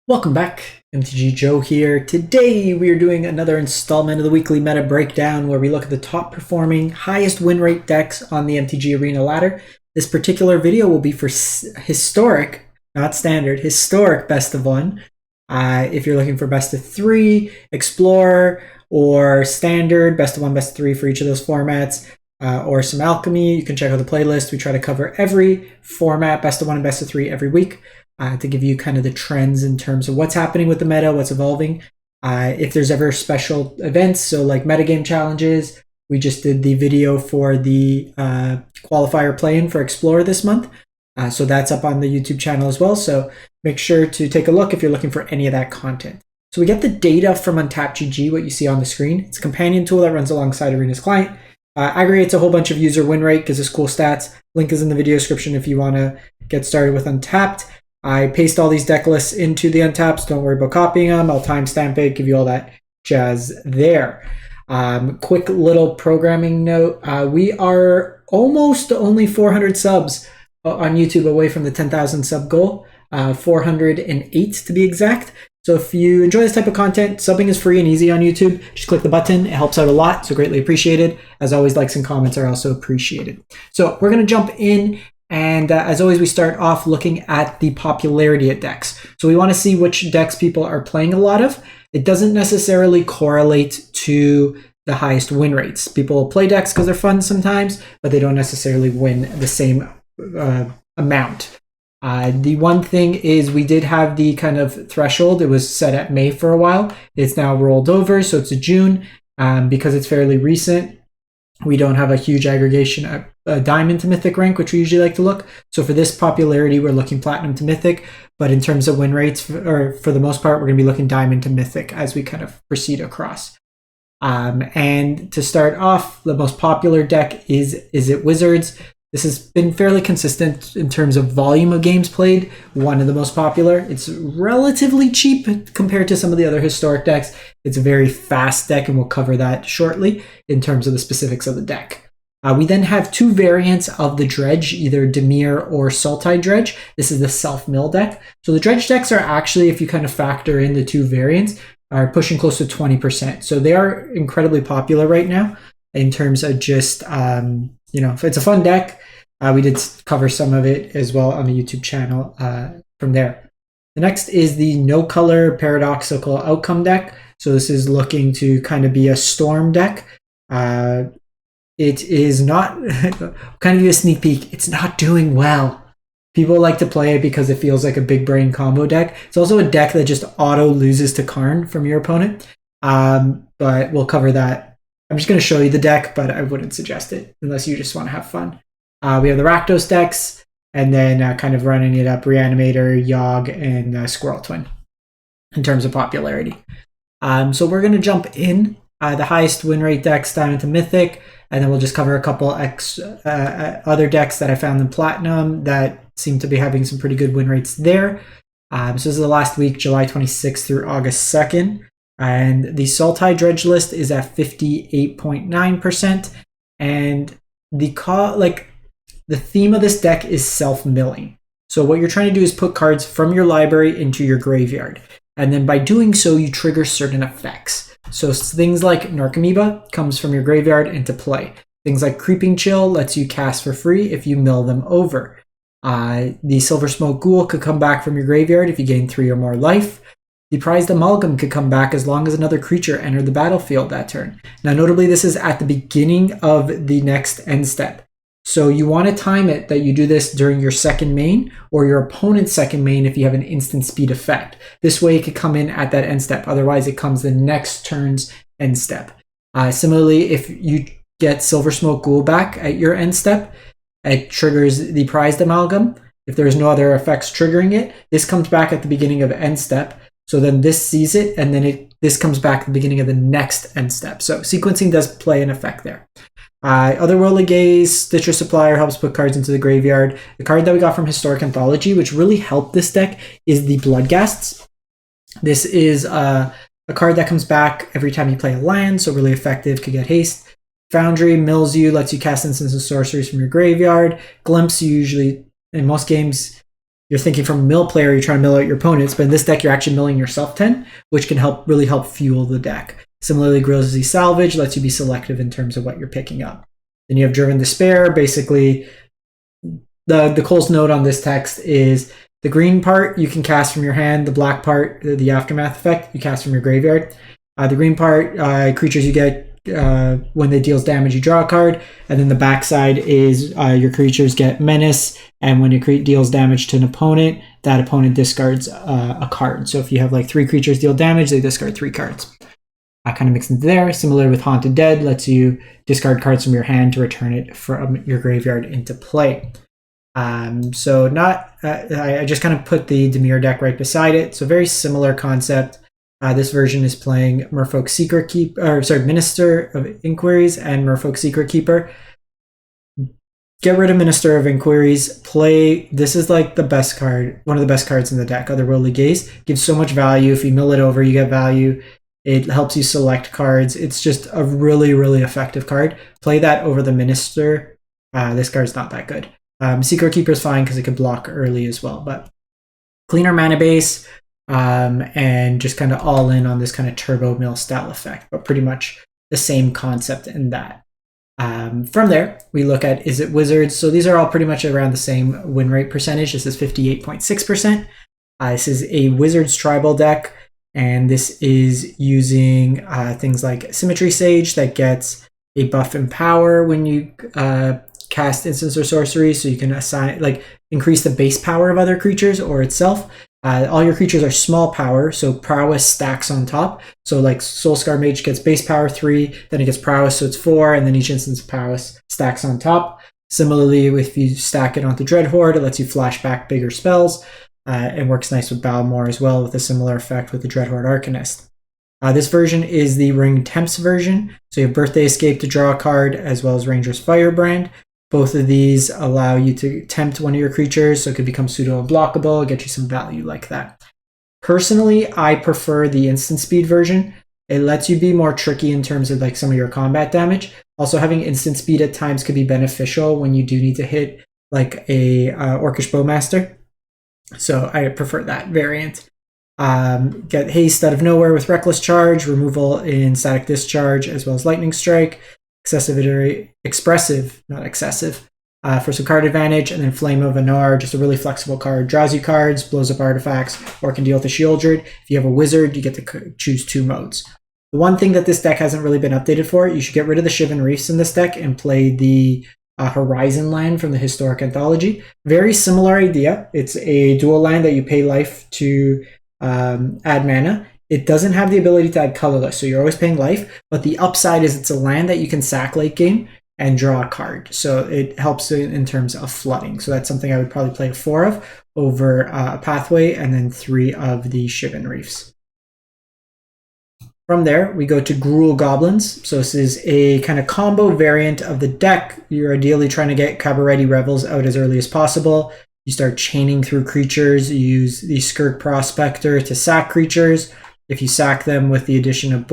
Welcome back, MTG Joe here. Today we are doing another installment of the weekly meta breakdown where we look at the top performing, highest win rate decks on the MTG Arena ladder. This particular video will be for historic, not standard, historic best of one. If you're looking for best of three, explorer, or standard, best of one, best of three for each of those formats, or some alchemy, you can check out the playlist. We try to cover every format, best of one and best of three every week. To give you kind of the trends in terms of what's happening with the meta, what's evolving. If there's ever special events, so like metagame challenges, we just did the video for the qualifier play-in for Explorer this month. So that's up on the YouTube channel as well. So make sure to take a look if you're looking for any of that content. So we get the data from UntappedGG, what you see on the screen. It's a companion tool that runs alongside Arena's client. Aggregates a whole bunch of user win rate, gives us cool stats. Link is in the video description if you want to get started with Untapped. I paste all these deck lists into the Untapped, so don't worry about copying them. I'll timestamp it, give you all that jazz there. Quick little programming note. We are almost only 400 subs on YouTube away from the 10,000 sub goal. 408 to be exact. So if you enjoy this type of content, subbing is free and easy on YouTube. Just click the button. It helps out a lot, so greatly appreciated. As always, likes and comments are also appreciated. So we're going to jump in. And as always, we start off looking at the popularity of decks. So we want to see which decks people are playing a lot of. It doesn't necessarily correlate to the highest win rates. People play decks because they're fun sometimes, but they don't necessarily win the same amount. The one thing is we did have the kind of threshold. It was set at May for a while. It's now rolled over, so it's June. Because it's fairly recent, we don't have a huge aggregation of Diamond to Mythic rank, which we usually like to look. So for this popularity, we're looking Platinum to Mythic. But in terms of win rates, for the most part, we're going to be looking Diamond to Mythic as we kind of proceed across. And to start off, the most popular deck is Izzet Wizards. This has been fairly consistent in terms of volume of games played. One of the most popular. It's relatively cheap compared to some of the other historic decks. It's a very fast deck, and we'll cover that shortly in terms of the specifics of the deck. We then have two variants of the Dredge, either Dimir or Sultai Dredge. This is the self-mill deck. So the Dredge decks are actually, if you kind of factor in the two variants, are pushing close to 20%. So they are incredibly popular right now in terms of just, it's a fun deck. We did cover some of it as well on the YouTube channel from there. The next is the no color paradoxical outcome deck. So this is looking to kind of be a storm deck. It is not, kind of give a sneak peek, it's not doing well. People like to play it because it feels like a big brain combo deck. It's also a deck that just auto loses to Karn from your opponent. But we'll cover that. I'm just going to show you the deck, but I wouldn't suggest it unless you just want to have fun. We have the Rakdos decks, and then kind of running it up Reanimator, Yogg, and Squirrel Twin in terms of popularity. So we're going to jump in. The highest win rate decks, Diamond to Mythic, and then we'll just cover a couple other decks that I found in Platinum that seem to be having some pretty good win rates there. So this is the last week, July 26th through August 2nd. And the Sultai Dredge list is at 58.9%. And the theme of this deck is self-milling. So what you're trying to do is put cards from your library into your graveyard. And then by doing so, you trigger certain effects. So things like Narcomoeba comes from your graveyard into play. Things like Creeping Chill lets you cast for free if you mill them over. The Silver Smoke Ghoul could come back from your graveyard if you gain 3 or more life. The Prized Amalgam could come back as long as another creature entered the battlefield that turn. Now notably, this is at the beginning of the next end step. So you want to time it that you do this during your second main or your opponent's second main if you have an instant speed effect. This way it could come in at that end step. Otherwise it comes the next turn's end step. Similarly, if you get Silver Smoke Ghoul back at your end step, it triggers the Prized Amalgam. If there's no other effects triggering it, this comes back at the beginning of end step. So then this sees it, and then this comes back at the beginning of the next end step. So sequencing does play an effect there. Otherworldly Gaze, Stitcher Supplier helps put cards into the graveyard. The card that we got from Historic Anthology, which really helped this deck, is the Bloodghasts. This is a card that comes back every time you play a land, so really effective, could get haste. Foundry mills you, lets you cast instants and sorceries from your graveyard. Glimpse, you usually, in most games, you're thinking from a mill player, you're trying to mill out your opponents, but in this deck, you're actually milling yourself 10, which can really help fuel the deck. Similarly, Grillsy Salvage lets you be selective in terms of what you're picking up. Then you have Driven Despair. Basically, the Cole's note on this text is the green part you can cast from your hand, the black part, the Aftermath effect, you cast from your graveyard. The green part, creatures you get when they deals damage, you draw a card, and then the backside is your creatures get Menace, and when it deals damage to an opponent, that opponent discards a card. So if you have like 3 creatures deal damage, they discard 3 cards. Kind of mixed into there. Similar with Haunted Dead, lets you discard cards from your hand to return it from your graveyard into play. So I just kind of put the Dimir deck right beside it. So very similar concept. This version is playing Merfolk Secret Keeper, Minister of Inquiries and Merfolk Secret Keeper. Get rid of Minister of Inquiries. Play. This is like the best card, one of the best cards in the deck. Otherworldly Gaze gives so much value. If you mill it over, you get value. It helps you select cards. It's just a really, really effective card. Play that over the Minister. This card's not that good. Secret Keeper is fine because it can block early as well. But cleaner mana base and just kind of all in on this kind of turbo mill style effect. But pretty much the same concept in that. From there, we look at Izzet Wizards. So these are all pretty much around the same win rate percentage. This is 58.6%. This is a Wizards tribal deck. And this is using things like Symmetry Sage that gets a buff and power when you cast instants or sorceries, so you can increase the base power of other creatures or itself. All your creatures are small power, so prowess stacks on top. So like Soulscar Mage gets base power 3, then it gets prowess, so it's 4, and then each instance of prowess stacks on top. Similarly, if you stack it onto Dreadhorde, it lets you flash back bigger spells. It works nice with Balmor as well, with a similar effect with the Dreadhorde Arcanist. This version is the Ring Temps version, so you have Birthday Escape to draw a card, as well as Ranger's Firebrand. Both of these allow you to tempt one of your creatures, so it could become pseudo-unblockable, get you some value like that. Personally, I prefer the instant speed version. It lets you be more tricky in terms of like some of your combat damage. Also, having instant speed at times could be beneficial when you do need to hit like a Orcish Bowmaster. So I prefer that variant. Get Haste out of nowhere with Reckless Charge, removal in Static Discharge, as well as Lightning Strike, expressive, not excessive, for some card advantage, and then Flame of Anar, just a really flexible card. Draws you cards, blows up artifacts, or can deal with a Shieldred. If you have a Wizard, you get to choose 2 modes. The one thing that this deck hasn't really been updated for, you should get rid of the Shivan Reefs in this deck and play the Horizon land from the Historic Anthology. Very similar idea. It's a dual land that you pay life to add mana. It doesn't have the ability to add colorless, so you're always paying life, but the upside is it's a land that you can sack late game and draw a card. So it helps in terms of flooding. So that's something I would probably play 4 of over a Pathway, and then 3 of the Shivan Reefs. From there, we go to Gruul Goblins. So this is a kind of combo variant of the deck. You're ideally trying to get Cabaretti Revels out as early as possible. You start chaining through creatures. You use the Skirk Prospector to sack creatures. If you sack them with the addition of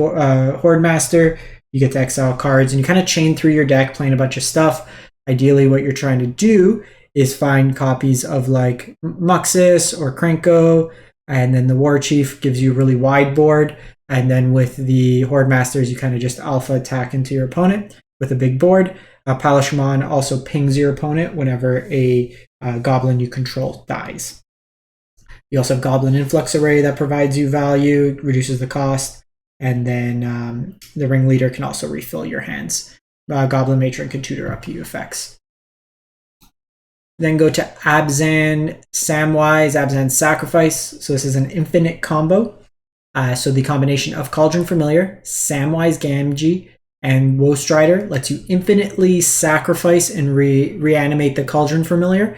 Horde Master, you get to exile cards, and you kind of chain through your deck playing a bunch of stuff. Ideally, what you're trying to do is find copies of like Muxus or Krenko, and then the War Chief gives you a really wide board. And then with the Horde Masters, you kind of just alpha attack into your opponent with a big board. Palashman also pings your opponent whenever a goblin you control dies. You also have Goblin Influx Array that provides you value, reduces the cost, and then the Ringleader can also refill your hands. Goblin Matron can tutor up you effects. Then go to Abzan Samwise, Abzan Sacrifice. So this is an infinite combo. So the combination of Cauldron Familiar, Samwise Gamgee, and Woe Strider lets you infinitely sacrifice and reanimate the Cauldron Familiar,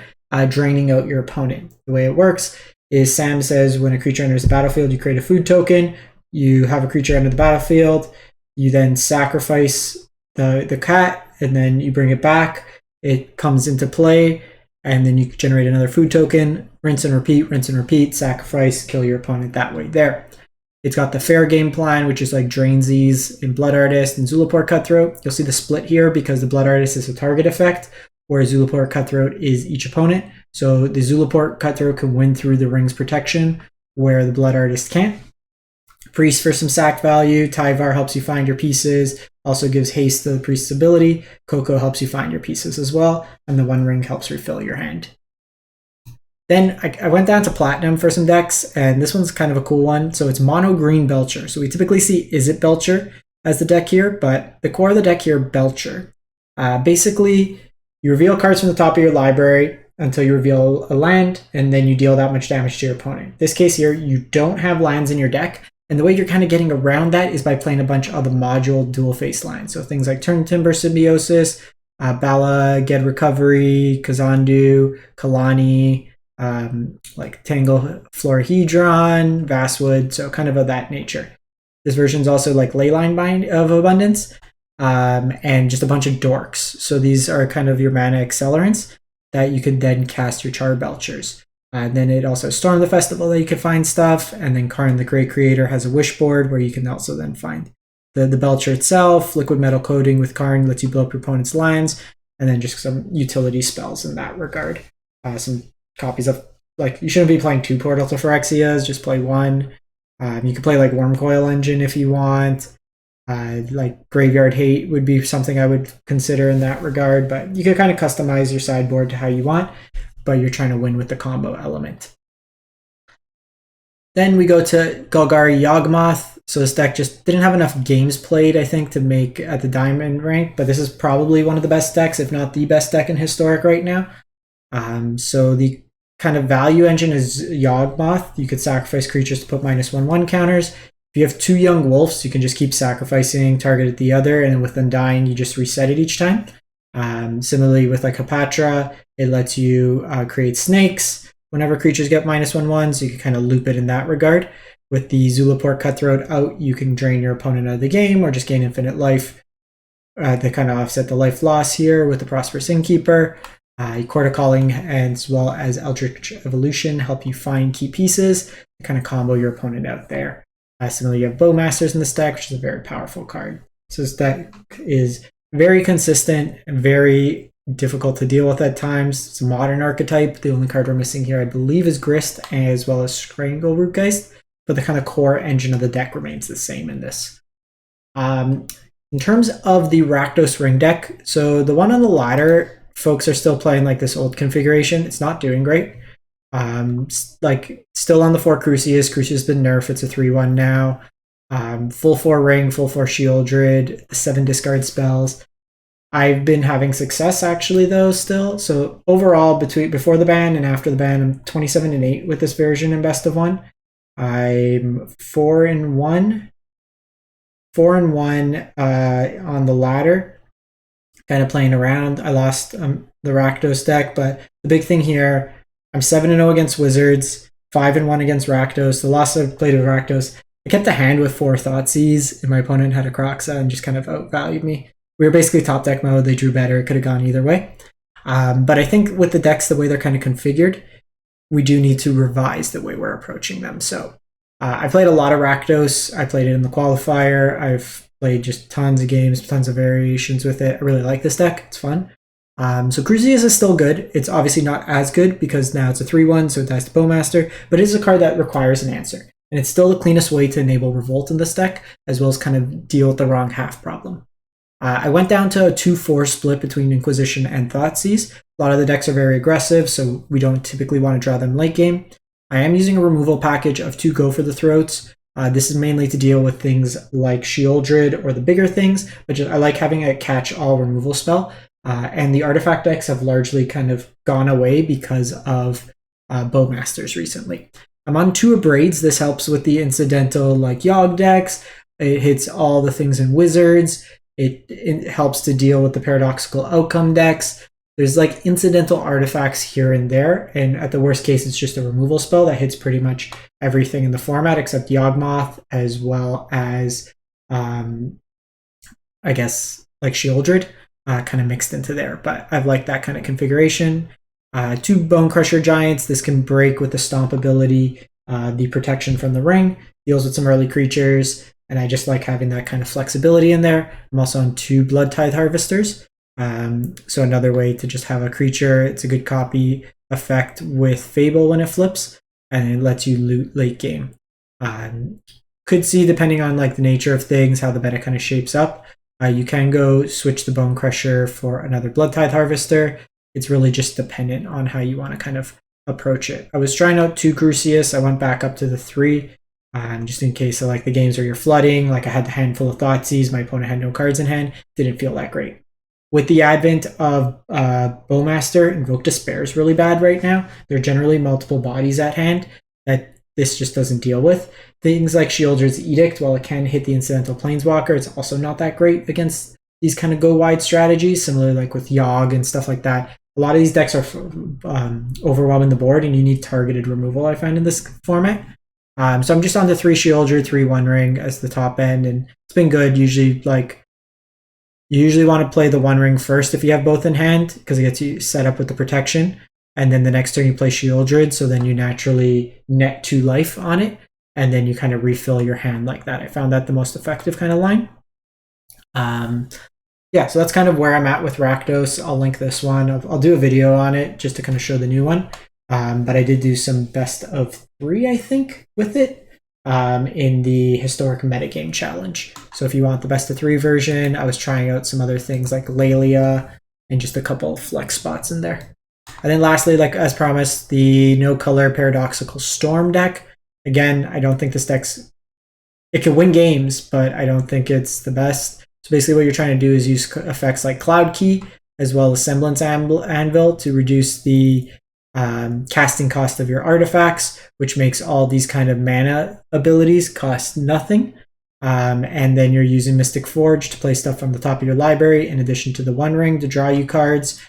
draining out your opponent. The way it works is Sam says when a creature enters the battlefield, you create a food token, you have a creature enter the battlefield, you then sacrifice the cat, and then you bring it back, it comes into play, and then you generate another food token, rinse and repeat, sacrifice, kill your opponent that way there. It's got the fair game plan, which is like Drainsies in Blood Artist and Zulaport Cutthroat. You'll see the split here because the Blood Artist is a target effect, whereas Zulaport Cutthroat is each opponent. So the Zulaport Cutthroat can win through the Ring's protection, where the Blood Artist can't. Priest for some sack value. Tyvar helps you find your pieces. Also gives haste to the Priest's ability. Coco helps you find your pieces as well. And the One Ring helps refill your hand. Then I went down to Platinum for some decks, and this one's kind of a cool one. So it's Mono Green Belcher. So we typically see Izzet Belcher as the deck here, but the core of the deck here, Belcher. Basically, you reveal cards from the top of your library until you reveal a land, and then you deal that much damage to your opponent. In this case here, you don't have lands in your deck, and the way you're kind of getting around that is by playing a bunch of the module dual-face lands. So things like Turn Timber Symbiosis, Bala, Ged Recovery, Kazandu, Kalani, like Tangle Florahedron, Vastwood, so kind of that nature. This version's also like Leyline Bind of Abundance, and just a bunch of dorks. So these are kind of your mana accelerants that you could then cast your Char Belchers. And then it also Storm the Festival that you can find stuff, and then Karn the Great Creator has a wish board where you can also then find the Belcher itself. Liquid Metal Coating with Karn lets you blow up your opponent's lands, and then just some utility spells in that regard. Some copies of, like, you shouldn't be playing 2 Portal to Phyrexias, just play 1. You can play like Wormcoil Engine if you want. Like Graveyard Hate would be something I would consider in that regard, but you can kind of customize your sideboard to how you want, but you're trying to win with the combo element. Then we go to Golgari Yawgmoth. So this deck just didn't have enough games played, I think, to make at the Diamond rank, but this is probably one of the best decks, if not the best deck in Historic right now. So the kind of value engine is Yawgmoth. You could sacrifice creatures to put -1/1 counters. If you have 2 Young Wolves, you can just keep sacrificing, target at the other, and with them dying, you just reset it each time. Similarly with like Hapatra, it lets you create snakes whenever creatures get -1/1, so you can kind of loop it in that regard. With the Zulaport Cutthroat out, you can drain your opponent out of the game or just gain infinite life to kind of offset the life loss here with the Prosperous Innkeeper. Court of Calling as well as Eldritch Evolution help you find key pieces to kind of combo your opponent out there. Similarly, you have Bowmasters in this deck, which is a very powerful card. So this deck is very consistent and very difficult to deal with at times. It's a modern archetype. The only card we're missing here, I believe, is Grist as well as Strangle Rootgeist, but the kind of core engine of the deck remains the same in this. In terms of the Rakdos Ring deck, so the one on the ladder, folks are still playing like this old configuration. It's not doing great. Like still on the 4 Crucius. Crucius has been nerfed. It's a 3/1 now. Full 4 Ring, full 4 Shieldred, the 7 discard spells. I've been having success actually though still. So overall, before the ban and after the ban, I'm 27-8 with this version in best of 1. I'm 4-1 on the ladder. Kind of playing around. I lost the Rakdos deck, but the big thing here, I'm 7-0 against Wizards, 5-1 against Rakdos. The last I played with Rakdos, I kept a hand with 4 Thoughtseize, and my opponent had a Kroxa and just kind of outvalued me. We were basically top deck mode. They drew better. It could have gone either way. But I think with the decks, the way they're kind of configured, we do need to revise the way we're approaching them. So I played a lot of Rakdos. I played it in the qualifier. I've played just tons of games, tons of variations with it. I really like this deck. It's fun. So Crucius is still good. It's obviously not as good because now it's a 3/1, so it dies to Bowmaster, but it is a card that requires an answer. And it's still the cleanest way to enable Revolt in this deck, as well as kind of deal with the wrong half problem. I went down to a 2-4 split between Inquisition and Thoughtseize. A lot of the decks are very aggressive, so we don't typically want to draw them late game. I am using a removal package of 2 Go for the Throats. This is mainly to deal with things like Shieldred or the bigger things, but I like having a catch-all removal spell. And the artifact decks have largely kind of gone away because of Bowmasters recently. I'm on 2 Abrades. This helps with the incidental like Yogg decks. It hits all the things in Wizards. It helps to deal with the paradoxical outcome decks. There's like incidental artifacts here and there, and at the worst case, it's just a removal spell that hits pretty much everything in the format except Yawgmoth, as well as, I guess, like Shieldred, kind of mixed into there. But I've liked that kind of configuration. 2 Bone Crusher Giants. This can break with the Stomp ability, the protection from the ring, deals with some early creatures, and I just like having that kind of flexibility in there. I'm also on 2 Blood Tithe Harvesters. So another way to just have a creature, it's a good copy effect with Fable when it flips, and it lets you loot late game. Could see, depending on like the nature of things, how the meta kind of shapes up. You can go switch the Bone Crusher for another Bloodtithe Harvester. It's really just dependent on how you want to kind of approach it. I was trying out 2 Crucius. I went back up to the 3, just in case of like the games where you're flooding. Like I had a handful of Thoughtseize. My opponent had no cards in hand. Didn't feel that great. With the advent of Bowmaster, Invoke Despair is really bad right now. There are generally multiple bodies at hand that this just doesn't deal with. Things like Sheoldred's Edict, while it can hit the incidental Planeswalker, it's also not that great against these kind of go-wide strategies, similar like with Yogg and stuff like that. A lot of these decks are overwhelming the board, and you need targeted removal, I find, in this format. So I'm just on the 3 Sheoldred, 3 One Ring as the top end, and it's been good. Usually, like, you usually want to play the One Ring first if you have both in hand, because it gets you set up with the protection. And then the next turn you play Sheoldred, so then you naturally net 2 life on it, and then you kind of refill your hand like that. I found that the most effective kind of line. Yeah, so that's kind of where I'm at with Rakdos. I'll link this one. I'll do a video on it just to kind of show the new one. But I did do some best of 3, I think, with it in the Historic Metagame Challenge. So if you want the best of 3 version, I was trying out some other things like Laelia and just a couple of flex spots in there. And then lastly, like as promised, the no color Paradoxical Storm deck. Again, I don't think this deck's... It can win games, but I don't think it's the best. So basically what you're trying to do is use effects like Cloud Key as well as Semblance Anvil to reduce the casting cost of your artifacts, which makes all these kind of mana abilities cost nothing. And then you're using Mystic Forge to play stuff from the top of your library in addition to the One Ring to draw you cards.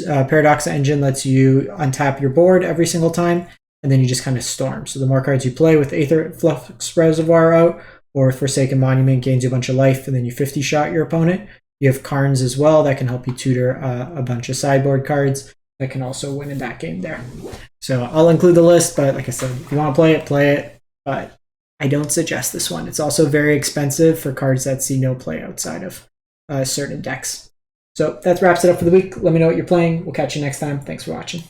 Paradox Engine lets you untap your board every single time, and then you just kind of storm. So the more cards you play with Aether Flux Reservoir out, or Forsaken Monument gains you a bunch of life, and then you 50-shot your opponent. You have Karns as well that can help you tutor a bunch of sideboard cards that can also win in that game there. So I'll include the list, but like I said, if you want to play it, but I don't suggest this one. It's also very expensive for cards that see no play outside of certain decks. So that wraps it up for the week. Let me know what you're playing. We'll catch you next time. Thanks for watching.